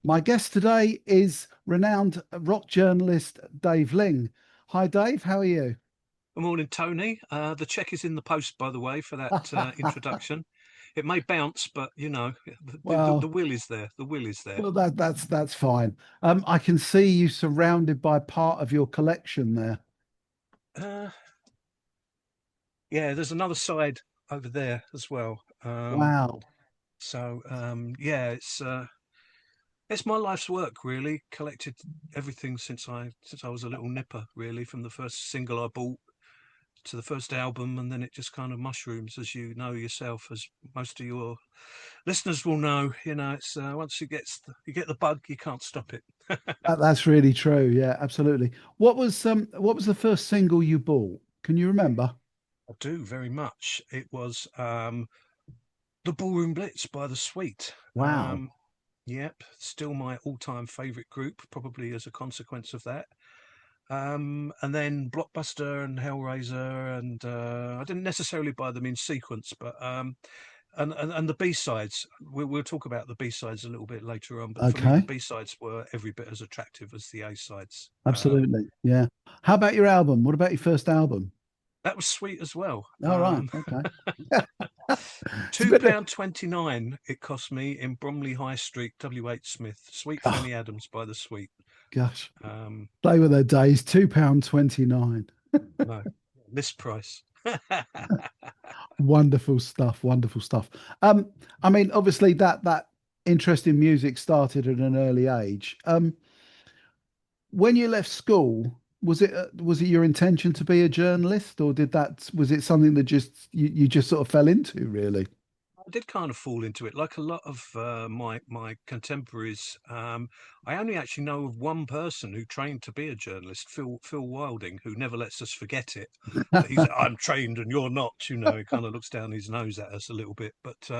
My guest today is renowned rock journalist Dave Ling. Hi, Dave. How are you? Good morning, Tony. The check is in the post, by the way, for that introduction. It may bounce, but the Well, will is there. The will is there. that's fine. I can see you surrounded by part of your collection there. Uh, yeah, there's another side over there as well. Wow. Yeah, it's my life's work really. Collected everything since I was a little nipper, really, from the first single I bought to the first album, and then it just kind of mushrooms, as you know yourself, as most of your listeners will know. It's once you get the bug, you can't stop it. That's really true. Yeah, absolutely. What was the first single you bought? Can you remember? I do very much. It was the Ballroom Blitz by the Sweet. Wow. Yep, still my all-time favourite group, probably as a consequence of that. And then Blockbuster and Hellraiser, and I didn't necessarily buy them in sequence, but and the B-sides. We'll talk about the B-sides a little bit later on, but for me, the Okay. B-sides were every bit as attractive as the A-sides. Absolutely. Yeah. How about your album? What about your first album? That was sweet as well. All right. Okay. It's a Two bit of, pound 29 it cost me in Bromley High Street, W.H. Smith. Sweet oh Fanny Adams by the Sweet. gosh. Um, They were their days. £2.29. no, list price. Wonderful stuff. Wonderful stuff. I mean, obviously that interest in music started at an early age. When you left school, was it your intention to be a journalist, or was it something that you just sort of fell into, really? I did kind of fall into it, like a lot of my contemporaries. I only actually know of one person who trained to be a journalist, Phil Wilding, who never lets us forget it. That he's I'm trained and you're not. He kind of looks down his nose at us a little bit. But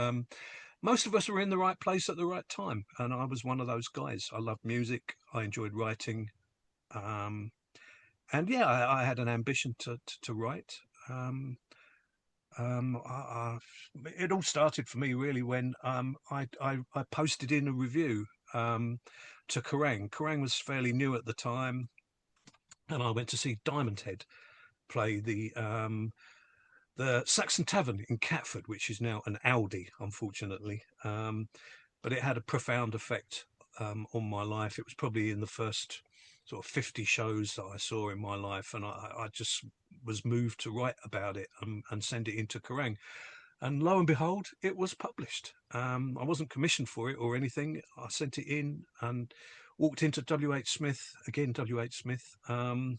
most of us were in the right place at the right time, and I was one of those guys. I loved music. I enjoyed writing, um, and yeah, I had an ambition to write. Um, um, I, I, it all started for me really when I posted in a review to Kerrang. Kerrang was fairly new at the time, and I went to see Diamond Head play the Saxon Tavern in Catford, which is now an Audi, unfortunately. But it had a profound effect on my life. It was probably in the first sort of 50 shows that I saw in my life, and I just was moved to write about it and send it into Kerrang. And lo and behold, it was published. I wasn't commissioned for it or anything. I sent it in and walked into WH Smith, again, WH Smith, And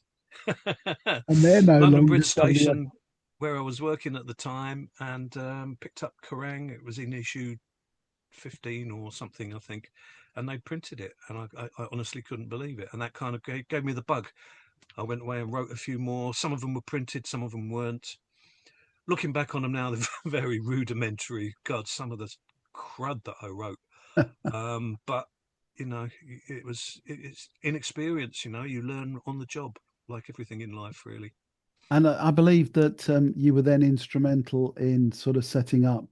they're no London longer Bridge WF. Station, where I was working at the time, and picked up Kerrang. It was in issue 15 or something, I think, and they printed it, and I honestly couldn't believe it, and that kind of gave me the bug. I went away and wrote a few more. Some of them were printed, some of them weren't. Looking back on them now, they're very rudimentary. God, some of the crud that I wrote. But it's inexperience. You learn on the job, like everything in life, really. And I believe that you were then instrumental in sort of setting up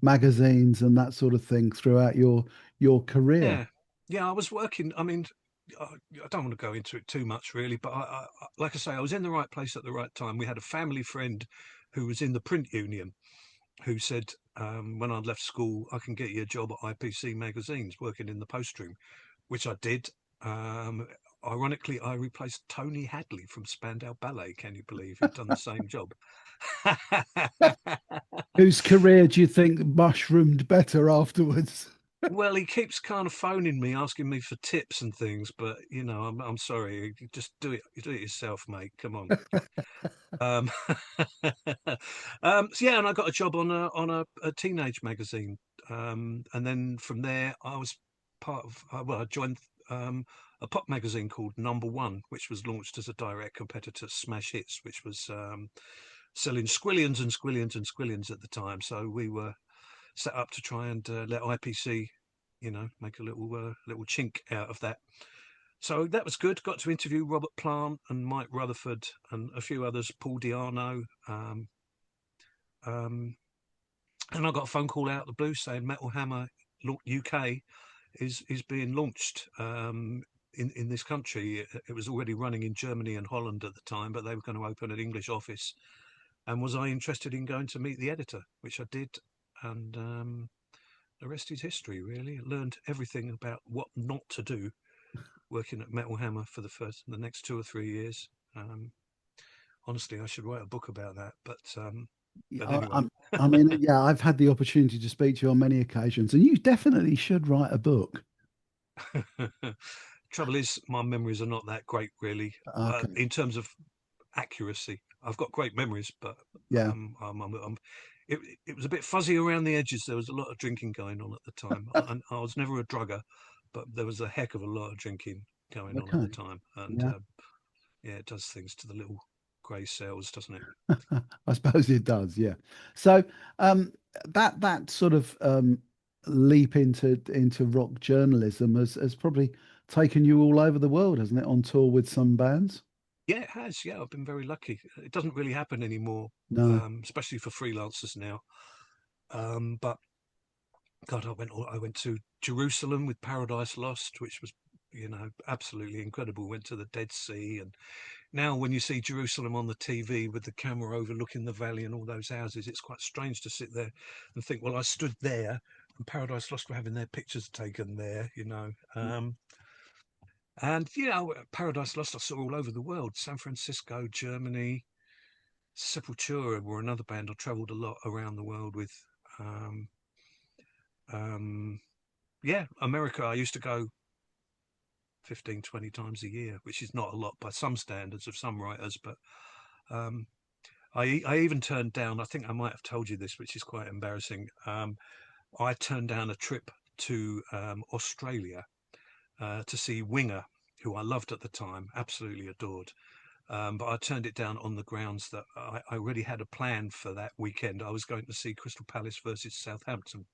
magazines and that sort of thing throughout your career. Yeah, yeah. I was working. I mean, I don't want to go into it too much, really, but like I say, I was in the right place at the right time. We had a family friend who was in the print union who said, when I'd left school, I can get you a job at IPC magazines, working in the post room, which I did. Um, Ironically, I replaced Tony Hadley from Spandau Ballet. Can you believe he'd done the same job? Whose career do you think mushroomed better afterwards? Well, he keeps kind of phoning me, asking me for tips and things, but I'm sorry, you just you do it yourself, mate. Come on. Um, so yeah, and I got a job on a teenage magazine, and then from there I was part of. Well, I joined a pop magazine called Number One, which was launched as a direct competitor to Smash Hits, which was selling squillions and squillions and squillions at the time. So we were set up to try and let IPC, make a little chink out of that. So that was good. Got to interview Robert Plant and Mike Rutherford and a few others, Paul Diano. Um, and I got a phone call out of the blue saying Metal Hammer UK is being launched in this country. It was already running in Germany and Holland at the time, but they were going to open an English office. And was I interested in going to meet the editor, which I did, and the rest is history. Really, I learned everything about what not to do working at Metal Hammer for the next 2 or 3 years. Um, Honestly, I should write a book about that. But I, anyway, I'm, I mean, yeah, I've had the opportunity to speak to you on many occasions, and you definitely should write a book. trouble is, my memories are not that great, really, Okay. in terms of accuracy. I've got great memories, but Yeah. it, it was a bit fuzzy around the edges. There was a lot of drinking going on at the time. I was never a drugger, but there was a heck of a lot of drinking going on at the Okay. time. And Yeah. yeah, it does things to the little grey cells, doesn't it? I suppose it does. Yeah. So um, that sort of leap into rock journalism has probably taken you all over the world, hasn't it? On tour with some bands. Yeah, it has. Yeah, I've been very lucky. It doesn't really happen anymore, No. especially for freelancers now. But God, I went to Jerusalem with Paradise Lost, which was, absolutely incredible. Went to the Dead Sea, and now when you see Jerusalem on the TV with the camera overlooking the valley and all those houses, it's quite strange to sit there and think, well, I stood there, and Paradise Lost were having their pictures taken there. And Paradise Lost I saw all over the world: San Francisco, Germany. Sepultura were another band I travelled a lot around the world with. Um, um, yeah, America, I used to go 15, 20 times a year, which is not a lot by some standards of some writers. But um, I even turned down, I think I might have told you this, which is quite embarrassing. I turned down a trip to Australia to see Winger, who I loved at the time, absolutely adored. But I turned it down on the grounds that I already had a plan for that weekend. I was going to see Crystal Palace versus Southampton.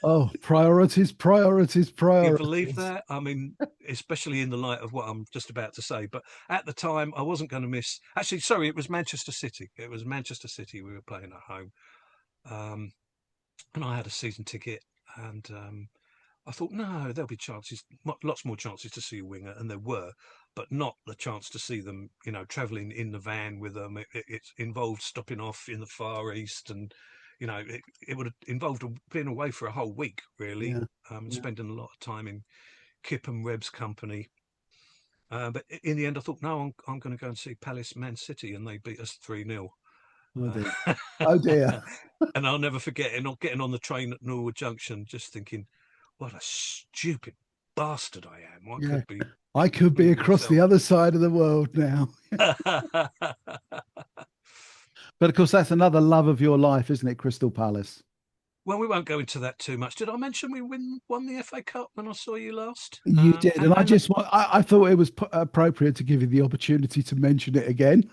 Oh, priorities, priorities, You believe priorities. that? I mean, especially in the light of what I'm just about to say. But at the time, I wasn't going to miss. Actually, sorry, it was Manchester City. It was Manchester City we were playing at home. Um, and I had a season ticket. And I thought, no, there'll be chances, lots more chances to see a winger, and there were, but not the chance to see them, travelling in the van with them. It involved stopping off in the Far East, and it would have involved being away for a whole week, really, Yeah. and Yeah. spending a lot of time in Kip and Reb's company. But in the end, I thought, no, I'm going to go and see Palace Man City, and they beat us 3-0. Oh dear. Uh, Oh dear. and I'll never forget it, not getting on the train at Norwood Junction, just thinking, what a stupid bastard I am. I Yeah. could be I could be with across the myself. other side of the world now. But of course, that's another love of your life, isn't it, Crystal Palace? Well, we won't go into that too much. Did I mention we won the FA Cup when I saw you last? You did, And and and the, I thought it was appropriate to give you the opportunity to mention it again.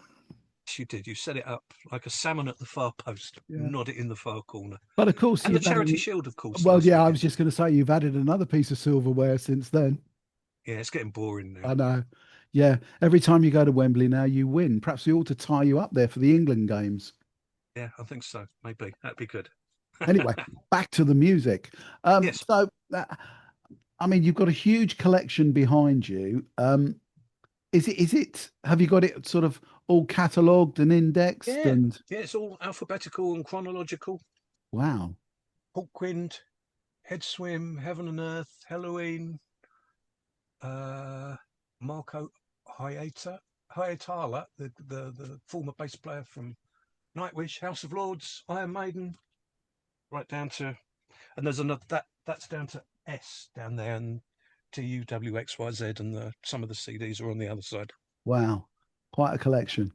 you did. You set it up like a salmon at the far post, Yeah. not it in the far corner. But of course, And the you've Charity added, Shield, of course, well, last yeah, I was weekend. just going to say you've added another piece of silverware since then. Yeah, it's getting boring now. I know. Yeah, every time you go to Wembley now, you win. Perhaps we ought to tie you up there for the England games. Yeah, I think so. Maybe that'd be good. Anyway, back to the music. Yes. I mean, you've got a huge collection behind you. Have you got it sort of all catalogued and indexed Yeah. and Yeah, it's all alphabetical and chronological. wow. Hawkwind, Head Swim, Heaven and Earth, Halloween, uh, Marco Hiatala, the former bass player from Nightwish, House of Lords, Iron Maiden, right down to, and there's another that's down to S down there, and TUWXYZ, and some of the CDs are on the other side. Wow. Quite a collection.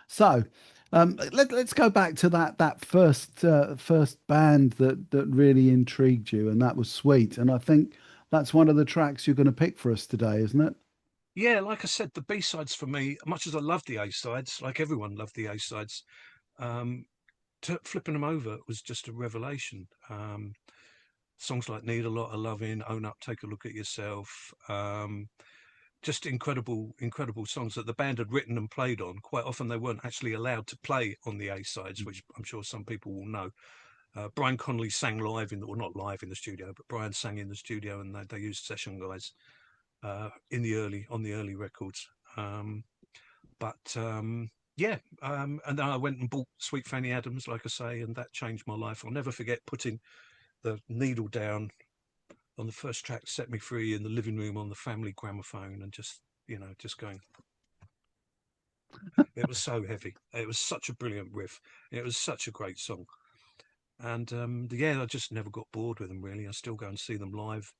So, let's go back to that first band that really intrigued you, and that was Sweet. And I think that's one of the tracks you're going to pick for us today, isn't it? Yeah, like I said, the B sides for me, much as I love the A sides, like everyone loved the A sides, um, flipping them over was just a revelation. Songs like Need a Lot of Loving, Own Up, Take a Look at Yourself, just incredible songs that the band had written and played on. Quite often they weren't actually allowed to play on the A sides, which I'm sure some people will know. Brian Connolly sang live in the, well, not live in the studio, but Brian sang in the studio, and they used session guys in the early on the early records. But yeah, and then I went and bought Sweet Fanny Adams, like I say, and that changed my life. I'll never forget putting the needle down on the first track, "Set Me Free," in the living room on the family gramophone, and just just going. It was so heavy. It was such a brilliant riff. It was such a great song. And yeah, I just never got bored with them, really. I still go and see them live.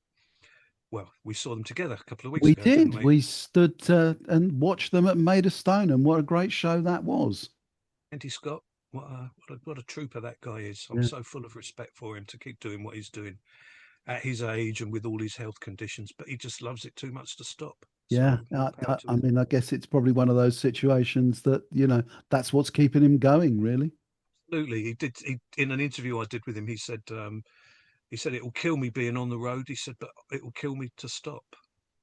Well, we saw them together a couple of weeks We ago, didn't did. we? We stood and watched them at Made of Stone, and what a great show that was. Andy Scott, what a trooper that guy is. I'm Yeah. so full of respect for him to keep doing what he's doing at his age and with all his health conditions, but he just loves it too much to stop. Yeah, So more power to I him. mean, I guess it's probably one of those situations that, that's what's keeping him going, really. Absolutely. In an interview I did with him, he said it will kill me being on the road. He said, but it will kill me to stop.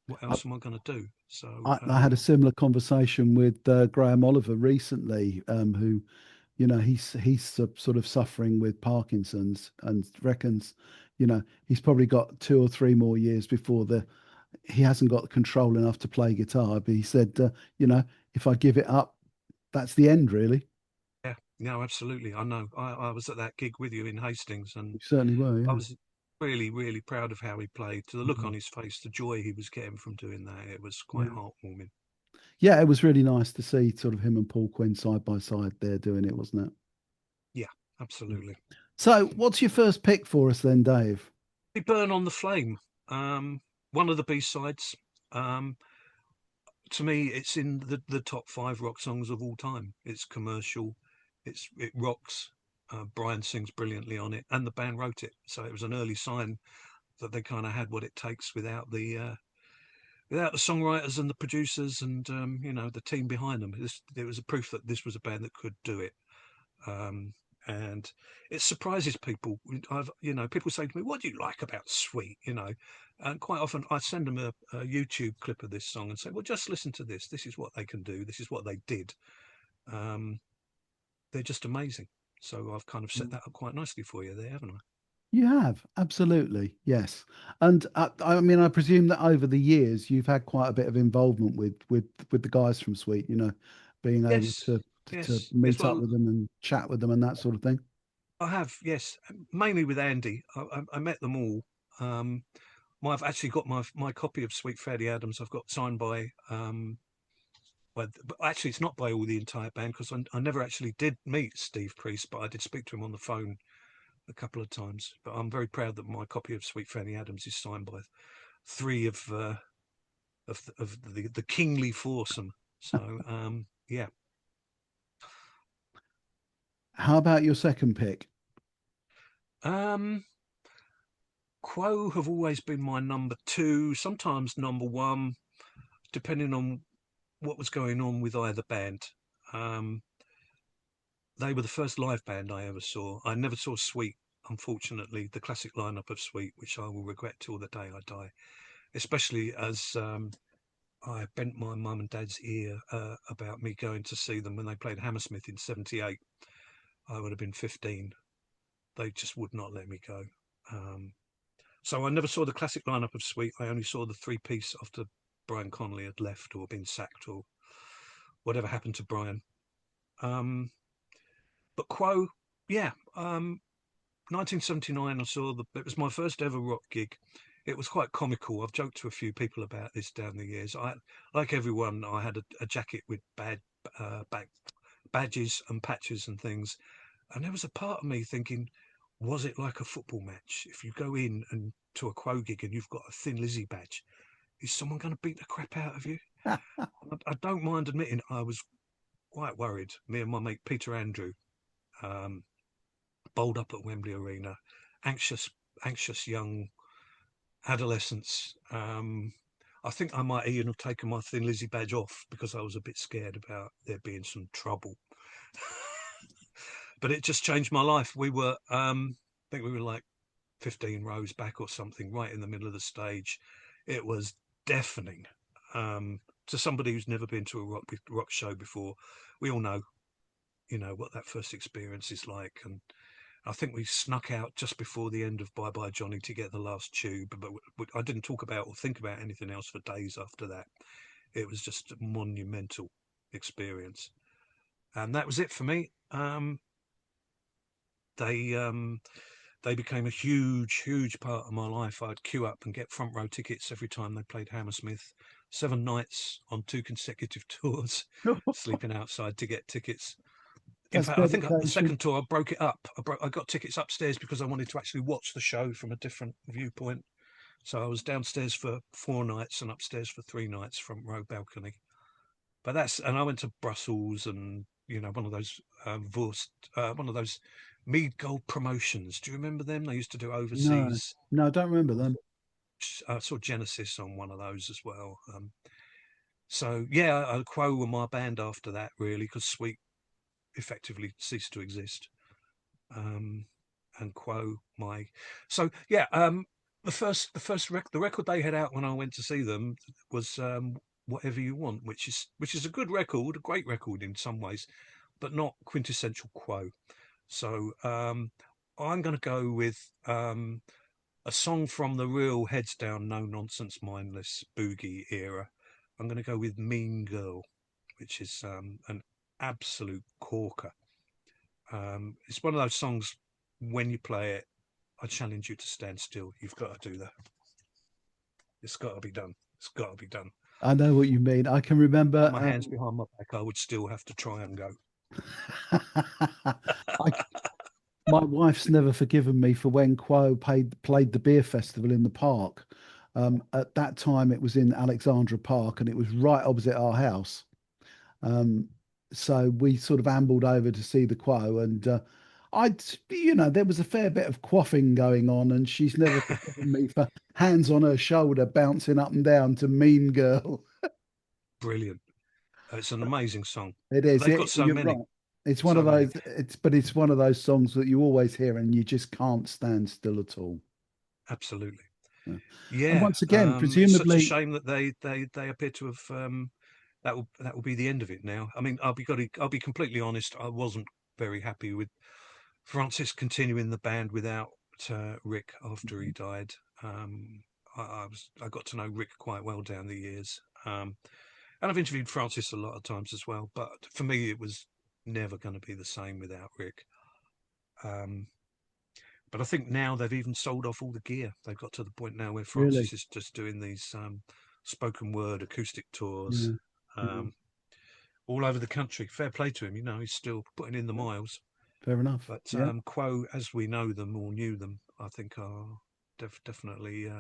What I, else am I going to do? So I had a similar conversation with Graham Oliver recently, who, he's sort of suffering with Parkinson's and reckons, he's probably got 2 or 3 more years before he hasn't got control enough to play guitar. But he said, if I give it up, that's the end, really. yeah, no, absolutely. I know. I was at that gig with you in Hastings, You and certainly were, I yeah. was really, really proud of how he played. To the look Mhm. on his face, the joy he was getting from doing that, it was quite Yeah. heartwarming. Yeah, it was really nice to see sort of him and Paul Quinn side by side there doing it, wasn't it? Yeah, Mm. absolutely. So, what's your first pick for us then, Dave? We burn on the flame. One of the B sides. Um, to me, it's in the top five rock songs of all time. It's commercial. It rocks. Brian sings brilliantly on it, and the band wrote it. So it was an early sign that they kind of had what it takes without the songwriters and the producers and the team behind them. It was a proof that this was a band that could do it. Um, and it surprises people. People say to me, "What do you like about Sweet?" And quite often I send them a YouTube clip of this song and say, "Well, just listen to this. This is what they can do. This is what they did. Um, they're just amazing." So I've kind of set Mm. that up quite nicely for you there, haven't I? You have, absolutely, yes. And I mean, I presume that over the years you've had quite a bit of involvement with the guys from Sweet, being able Yes, to yes. meet up Well, with them and chat with them and that sort of thing. I have, yes, mainly with Andy. I met them all. Um, I've actually got my copy of Sweet Fatty Adams. I've got signed by but actually it's not by all the entire band because I never actually did meet Steve Priest, but I did speak to him on the phone a couple of times. But I'm very proud that my copy of Sweet Fanny Adams is signed by three of the kingly foursome. So yeah. How about your second pick? Um, Quo have always been my number two, sometimes number one, depending on what was going on with either band. Um, they were the first live band I ever saw. I never saw Sweet, unfortunately, the classic lineup of Sweet, which I will regret till the day I die, especially as I bent my mum and dad's ear about me going to see them when they played Hammersmith in '78. I would have been 15. They just would not let me go. Um, so I never saw the classic lineup of Sweet. I only saw the three piece after Brian Connolly had left or been sacked or whatever happened to Brian. Um, but Quo, yeah, 1979, I saw it was my first ever rock gig. It was quite comical. I've joked to a few people about this down the years. Like everyone, I had a jacket with back badges and patches and things. And there was a part of me thinking, was it like a football match? If you go in and to a Quo gig and you've got a Thin Lizzy badge, is someone going to beat the crap out of you? I don't mind admitting I was quite worried. Me and my mate Peter Andrew, um, bowled up at Wembley Arena, anxious, anxious young adolescence. I think I might even have taken my Thin Lizzy badge off because I was a bit scared about there being some trouble. But it just changed my life. I think we were like 15 rows back or something, right in the middle of the stage. It was deafening. To somebody who's never been to a rock show before, we all know, what that first experience is like, and I think we snuck out just before the end of Bye Bye Johnny to get the last tube, but I didn't talk about or think about anything else for days after that. It was just a monumental experience, and that was it for me. They they became a huge part of my life. I'd queue up and get front row tickets every time they played Hammersmith. 7 nights on 2 consecutive tours, sleeping outside to get tickets. In That's fact, I think the dedication. second tour I broke it up. I got tickets upstairs because I wanted to actually watch the show from a different viewpoint. So I was downstairs for 4 nights and upstairs for 3 nights, front row balcony. But that's and I went to Brussels and one of those one of those Mead Gold promotions. Do you remember them? They used to do No, overseas. no, I don't remember them. I saw Genesis on one of those as well. So yeah, Quo were my band after that really because Sweet effectively ceased to exist. Um, and Quo my so yeah. The record they had out when I went to see them was Whatever You Want, which is a good record, a great record in some ways, but not quintessential Quo. So I'm going to go with a song from the real heads down, no nonsense, mindless boogie era. I'm going to go with Mean Girl, which is an absolute corker. It's one of those songs, when you play it, I challenge you to stand still. You've got to do that. It's got to be done. It's got to be done. I know what you mean. I can remember. Put my hands behind my back, I would still have to try and go. I, my wife's never forgiven me for when Quo played the beer festival in the park. At that time, it was in Alexandra Park, and it was right opposite our house. Um, so we sort of ambled over to see the Quo, and there was a fair bit of quaffing going on, and she's never forgiven me for hands on her shoulder, bouncing up and down to Mean Girl. Brilliant. It's an amazing song. It is. They've got so You're many, right. It's one of so many. those. It's one of those songs that you always hear, and you just can't stand still at all. Absolutely. Yeah. And Yeah. once again, It's such a presumably, shame that they appear to have that will be the end of it now. I mean, I'll be completely honest. I wasn't very happy with Francis continuing the band without Rick after he died. I got to know Rick quite well down the years, and I've interviewed Francis a lot of times as well. But for me, it was never going to be the same without Rick. Um, but I think now they've even sold off all the gear. They've got to the point now where really, Francis is just doing these spoken word acoustic tours yeah, yeah, um, all over the country. Fair play to him, he's still putting in the miles. fair enough. But Yeah. Quo, as we know them or knew them, I think are definitely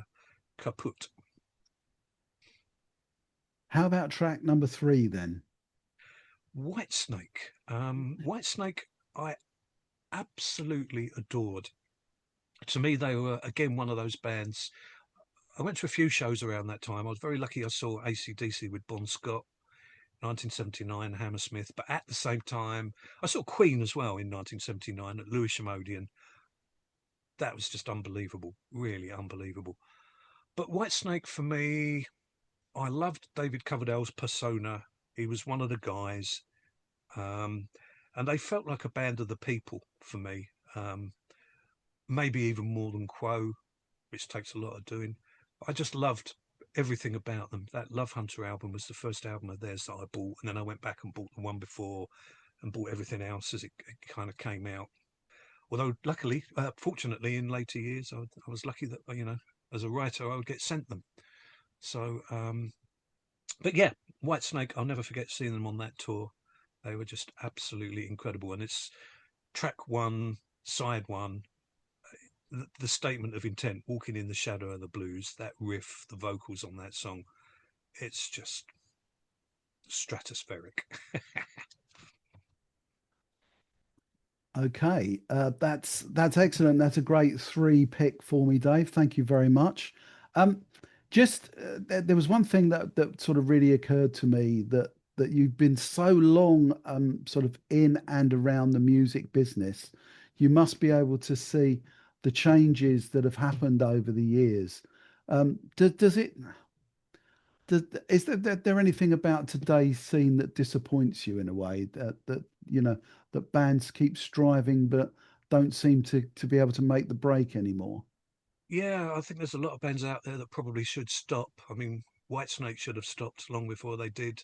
kaput. How about track number three then? Whitesnake. Whitesnake, I absolutely adored. To me, they were again one of those bands. I went to a few shows around that time. I was very lucky. I saw AC/DC with Bon Scott, 1979, Hammersmith. But at the same time, I saw Queen as well in 1979 at Lewisham Odeon. That was just unbelievable, really unbelievable. But Whitesnake for me, I loved David Coverdale's persona. He was one of the guys, um, and they felt like a band of the people for me. Maybe even more than Quo, which takes a lot of doing. I just loved everything about them. That Love Hunter album was the first album of theirs that I bought, and then I went back and bought the one before, and bought everything else as it kind of came out. Although, luckily, fortunately, in later years, I was lucky that as a writer, I would get sent them. So, but yeah, Whitesnake, I'll never forget seeing them on that tour. They were just absolutely incredible. And it's track one, side one, the statement of intent, walking in the shadow of the blues, that riff, the vocals on that song, it's just stratospheric. Okay, that's excellent. That's a great three pick for me, Dave. Thank you very much. Um, there was one thing that sort of really occurred to me that you've been so long sort of in and around the music business, you must be able to see the changes that have happened over the years. Does it? Is there anything about today's scene that disappoints you in a way that that bands keep striving, but don't seem to be able to make the break anymore. Yeah, I think there's a lot of bands out there that probably should stop. I mean, Whitesnake should have stopped long before they did.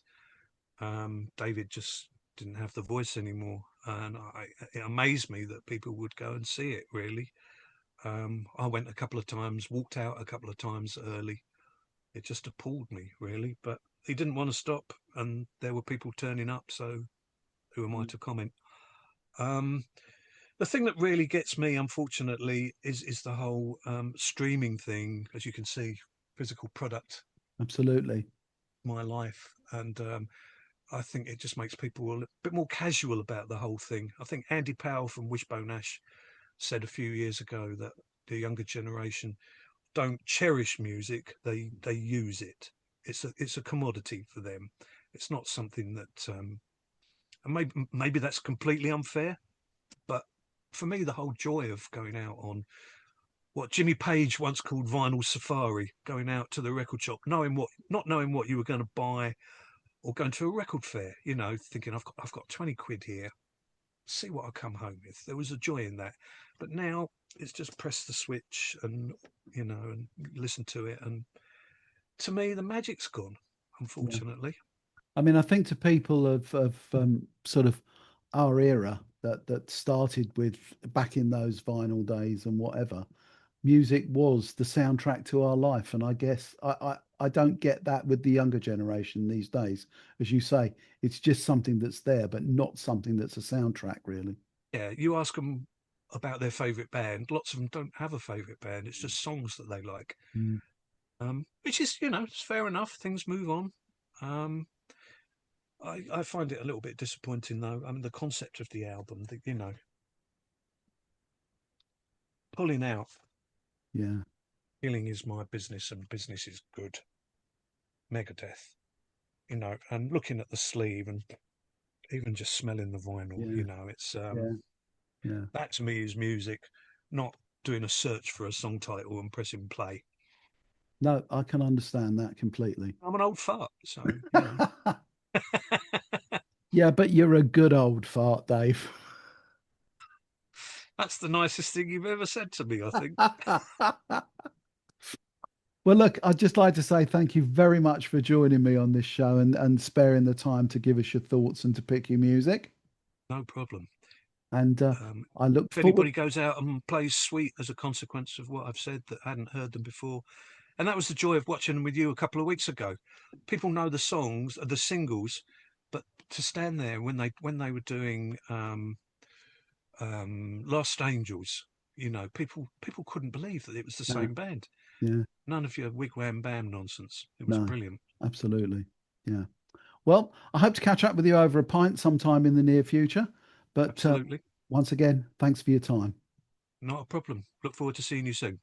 David just didn't have the voice anymore, and it amazed me that people would go and see it. Really, I went a couple of times, walked out a couple of times early. It just appalled me, really. But he didn't want to stop, and there were people turning up. So who am I Mm. to comment? Um, the thing that really gets me, unfortunately, is the whole streaming thing. As you can see, physical product, Absolutely. my life, and I think it just makes people a bit more casual about the whole thing. I think Andy Powell from Wishbone Ash said a few years ago that the younger generation don't cherish music; they use it. It's a commodity for them. It's not something that, and maybe that's completely unfair. But for me, the whole joy of going out on what Jimmy Page once called vinyl safari, going out to the record shop, not knowing what you were going to buy, or going to a record fair, thinking I've got 20 quid here, see what I come home with. There was a joy in that. But now it's just press the switch and and listen to it. And to me, the magic's gone, Yeah. unfortunately. I mean, I think to people of sort of our era that started with back in those vinyl days and whatever, music was the soundtrack to our life. And I guess I don't get that with the younger generation these days. As you say, it's just something that's there, but not something that's a soundtrack, really. Yeah, you ask them about their favourite band. Lots of them don't have a favourite band. It's just songs that they like. Mm. Which is, it's fair enough. Things move on. Um, I find it a little bit disappointing, though. I mean, the concept of the album, pulling out, Yeah, healing is my business and business is good. Megadeth, and looking at the sleeve and even just smelling the vinyl, yeah, it's yeah, yeah. that to me is music, not doing a search for a song title and pressing play. No, I can understand that completely. I'm an old fart, so Yeah, but you're a good old fart, Dave. that's the nicest thing you've ever said to me, I think. Well, look, I'd just like to say thank you very much for joining me on this show and sparing the time to give us your thoughts and to pick your music. No problem. And Um, I look if forward. anybody goes out and plays Sweet as a consequence of what I've said that hadn't heard them before, and that was the joy of watching them with you a couple of weeks ago. People know the songs, the singles, but to stand there when they were doing Lost Angels, people couldn't believe that it was the No, same band. yeah, None of your wigwam bam nonsense. It was no, brilliant. absolutely. Yeah. Well, I hope to catch up with you over a pint sometime in the near future. But Absolutely. once again, thanks for your time. Not a problem. Look forward to seeing you soon.